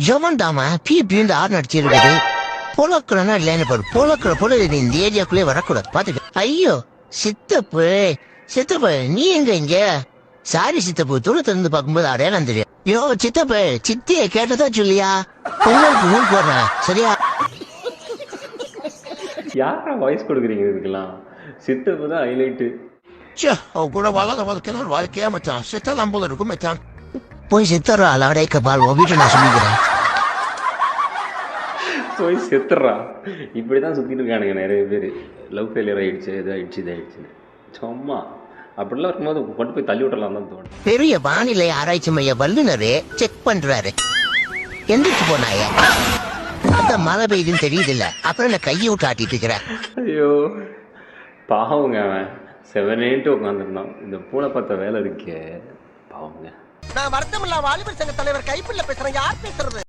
ஜமண்டாமா பீந்து ஆறு நடிச்சிருக்குது. பொலக்குறனா இல்லைன்னு பாரு. பொலக்குற போல இந்த ஏரியாக்குள்ளே வரக்கூடாது பாத்துக்க. ஐயோ சித்தப்பு சித்தப்பு நீ எங்க இங்க? சாரி சித்தப்பு, தூரத்துல இருந்து பார்க்கும்போது அடையாளம் தெரியும். யோ சித்தப்பு, சித்திய கேட்டதா சொல்லியா? பொங்கலுக்கு ஊர் போடுறேன் சரியா? யாரா வாய்ஸ் கொடுக்குறீங்க இதுக்கெல்லாம்? சித்தப்பு தான் ஹைலைட்டு. அவ கூட வளர வளர்க்கணும் வாழ்க்கையா மச்சான். சித்தலாம் போல இருக்கும் மச்சான். போய் சித்தரா அலாடைக்க பால் உன் வீட்டை நான் சொல்லிக்கிறேன். போய் செத்துடுறா. இப்படி தான் சுற்றிட்டு இருக்கானுங்க நிறைய பேர். லவ் ஃபெயிலியர் ஆகிடுச்சு, இது ஆகிடுச்சு, இது ஆகிடுச்சுன்னு. சும்மா அப்படிலாம் இருக்கும்போது கொண்டு போய் தள்ளி விட்டலாம் தான் தோணும். பெரிய வானிலை ஆராய்ச்சி மைய வல்லுநரே செக் பண்றாரு. எந்திரிச்சு போனாய அந்த மழை பெய்யுதுன்னு தெரியுது இல்ல, அப்புறம் நான் கையை விட்டு ஆட்டிட்டு இருக்கிறேன். ஐயோ பாவங்க, அவன் செவனேன்ட்டு உட்காந்துருந்தான். இந்த பூனை பார்த்த வேலை இருக்கே பாவங்க. நான் வருத்தமில்லா வாலிபர் சங்க தலைவர் கைப்பிள்ள பேசுறேன். யார் பேசுறது?